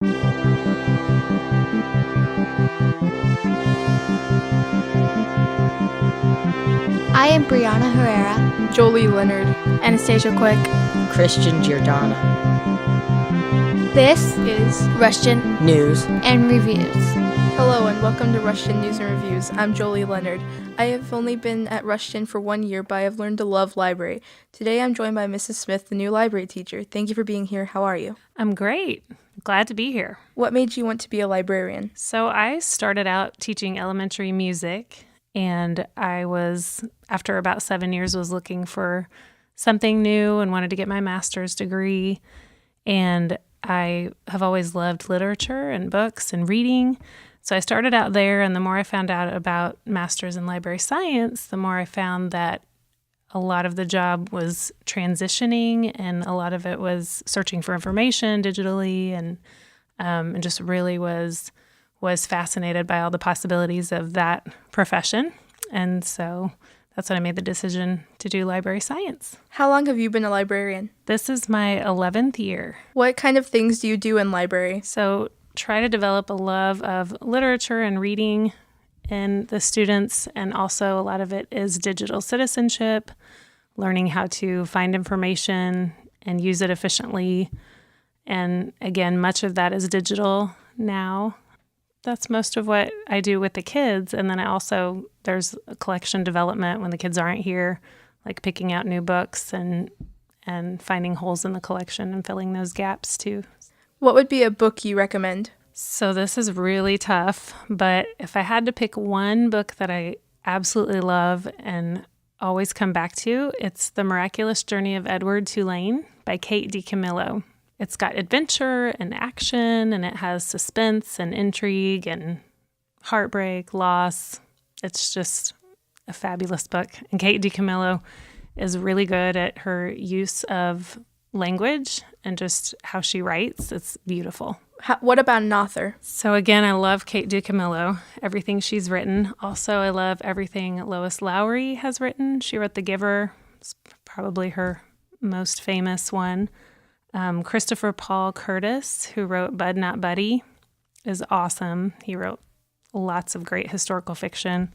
I am Brianna Herrera, Jolie Leonard, Anastasia Quick, Christian Giordano. This is Rushton News and Reviews. Hello and welcome to Rushton News and Reviews. I'm Jolie Leonard. I have only been at Rushton for 1 year, but I have learned to love library. Today I'm joined by Mrs. Smith, the new library teacher. Thank you for being here. How are you? I'm great. Glad to be here. What made you want to be a librarian? So I started out teaching elementary music, and I was, after about 7 years, was looking for something new and wanted to get my master's degree. And I have always loved literature and books and reading. So I started out there, and the more I found out about master's in library science, the more I found that a lot of the job was transitioning, and a lot of it was searching for information digitally, and just really was fascinated by all the possibilities of that profession. And so that's when I made the decision to do library science. How long have you been a librarian? This is my 11th year. What kind of things do you do in library? So try to develop a love of literature and reading in the students, and also a lot of it is digital citizenship, learning how to find information and use it efficiently. And again, much of that is digital now. That's most of what I do with the kids. And then there's a collection development when the kids aren't here, like picking out new books and finding holes in the collection and filling those gaps too. What would be a book you recommend? So this is really tough, but if I had to pick one book that I absolutely love and always come back to, it's The Miraculous Journey of Edward Tulane by Kate DiCamillo. It's got adventure and action, and it has suspense and intrigue and heartbreak, loss. It's just a fabulous book. And Kate DiCamillo is really good at her use of language and just how she writes. It's beautiful. What about an author? So again, I love Kate DiCamillo, everything she's written. Also, I love everything Lois Lowry has written. She wrote The Giver. It's probably her most famous one. Christopher Paul Curtis, who wrote Bud Not Buddy, is awesome. He wrote lots of great historical fiction.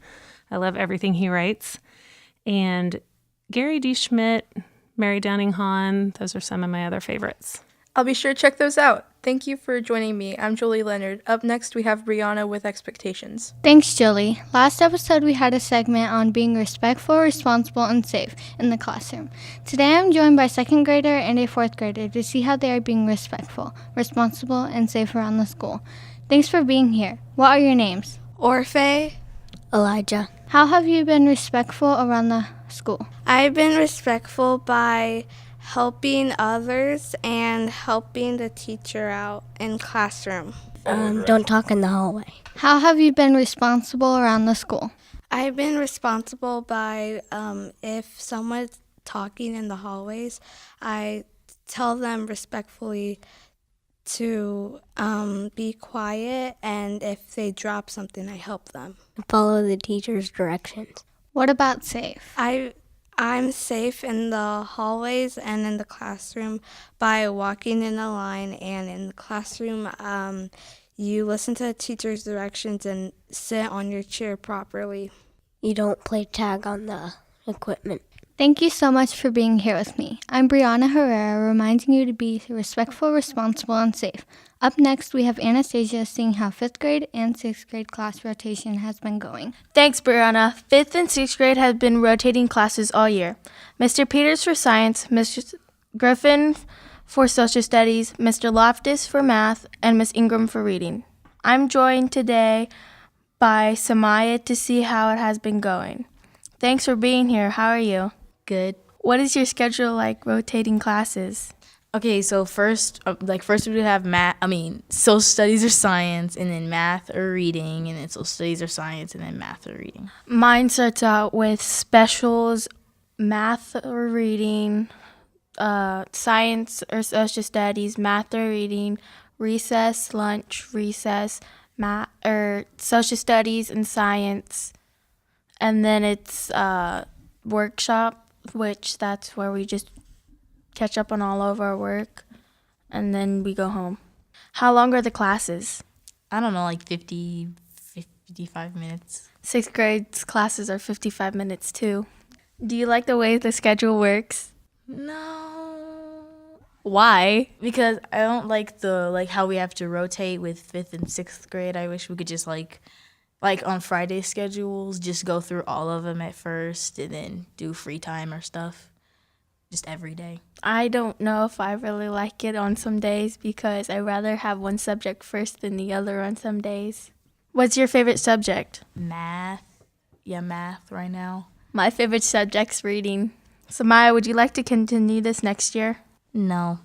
I love everything he writes. And Gary D. Schmidt, Mary Downing Hahn, those are some of my other favorites. I'll be sure to check those out. Thank you for joining me. I'm Jolie Leonard. Up next, we have Brianna with Expectations. Thanks, Jolie. Last episode, we had a segment on being respectful, responsible, and safe in the classroom. Today, I'm joined by a second grader and a fourth grader to see how they are being respectful, responsible, and safe around the school. Thanks for being here. What are your names? Orphe. Elijah. How have you been respectful around the school? I've been respectful by helping others and helping the teacher out in classroom. Don't talk in the hallway. How have you been responsible around the school? I've been responsible by if someone's talking in the hallways, I tell them respectfully to be quiet, and if they drop something, I help them. Follow the teacher's directions. What about safe? I'm safe in the hallways and in the classroom by walking in a line, and in the classroom, you listen to the teacher's directions and sit on your chair properly. You don't play tag on the equipment. Thank you so much for being here with me. I'm Brianna Herrera, reminding you to be respectful, responsible, and safe. Up next, we have Anastasia seeing how 5th grade and 6th grade class rotation has been going. Thanks, Brianna. 5th and 6th grade have been rotating classes all year. Mr. Peters for science, Mr. Griffin for social studies, Mr. Loftus for math, and Miss Ingram for reading. I'm joined today by Samaya to see how it has been going. Thanks for being here. How are you? Good. What is your schedule like rotating classes? Okay, so first we would have social studies or science, and then math or reading, and then social studies or science, and then math or reading. Mine starts out with specials, math or reading, science or social studies, math or reading, recess, lunch, recess, math or social studies and science, and then it's workshop, which that's where we just catch up on all of our work, and then we go home. How long are the classes? I don't know, like 55 minutes. 6th grade's classes are 55 minutes too. Do you like the way the schedule works? No. Why? Because I don't like how we have to rotate with 5th and 6th grade. I wish we could just like on Friday schedules, just go through all of them at first and then do free time or stuff just every day. I don't know if I really like it on some days because I'd rather have one subject first than the other on some days. What's your favorite subject? Math. Yeah, math right now. My favorite subject's reading. So Maya, would you like to continue this next year? No.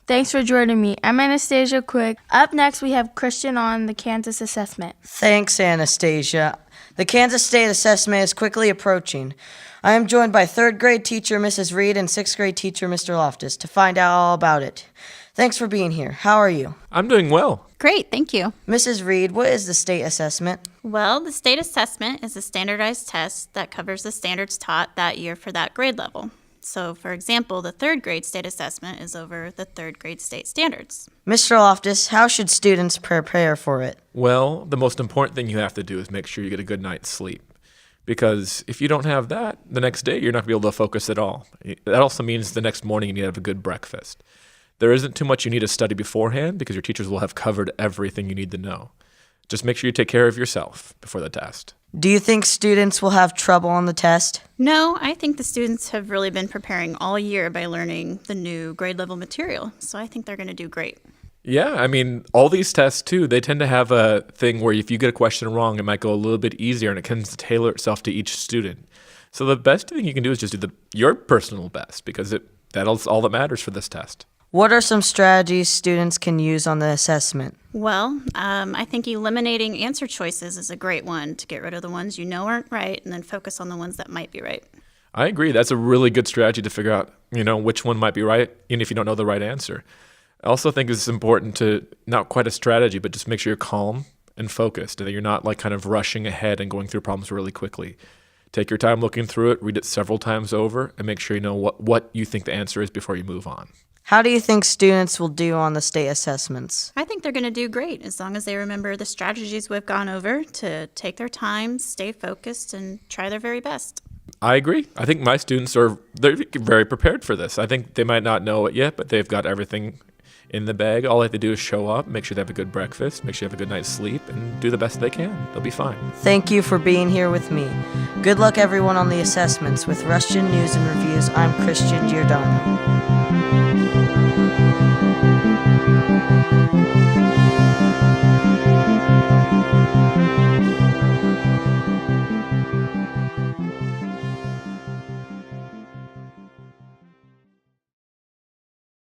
Thanks for joining me. I'm Anastasia Quick. Up next, we have Christian on the Kansas assessment. Thanks, Anastasia. The Kansas State assessment is quickly approaching. I am joined by 3rd grade teacher Mrs. Reed and 6th grade teacher Mr. Loftus to find out all about it. Thanks for being here. How are you? I'm doing well. Great, thank you. Mrs. Reed, what is the state assessment? Well, the state assessment is a standardized test that covers the standards taught that year for that grade level. So, for example, the 3rd grade state assessment is over the 3rd grade state standards. Mr. Loftus, how should students prepare for it? Well, the most important thing you have to do is make sure you get a good night's sleep. Because if you don't have that, the next day you're not going to be able to focus at all. That also means the next morning you need to have a good breakfast. There isn't too much you need to study beforehand because your teachers will have covered everything you need to know. Just make sure you take care of yourself before the test. Do you think students will have trouble on the test? No, I think the students have really been preparing all year by learning the new grade level material. So I think they're going to do great. Yeah, I mean, all these tests, too, they tend to have a thing where if you get a question wrong, it might go a little bit easier, and it tends to tailor itself to each student. So the best thing you can do is just do your personal best, because that's all that matters for this test. What are some strategies students can use on the assessment? Well, I think eliminating answer choices is a great one to get rid of the ones you know aren't right and then focus on the ones that might be right. I agree. That's a really good strategy to figure out, which one might be right, even if you don't know the right answer. I also think it's important to, not quite a strategy, but just make sure you're calm and focused, and that you're not kind of rushing ahead and going through problems really quickly. Take your time looking through it, read it several times over, and make sure you know what you think the answer is before you move on. How do you think students will do on the state assessments? I think they're going to do great as long as they remember the strategies we've gone over to take their time, stay focused, and try their very best. I agree. I think my students they're very prepared for this. I think they might not know it yet, but they've got everything in the bag. All they have to do is show up, make sure they have a good breakfast, make sure they have a good night's sleep, and do the best they can. They'll be fine. Thank you for being here with me. Good luck everyone on the assessments. With Rushton News and Reviews, I'm Christian Giordano.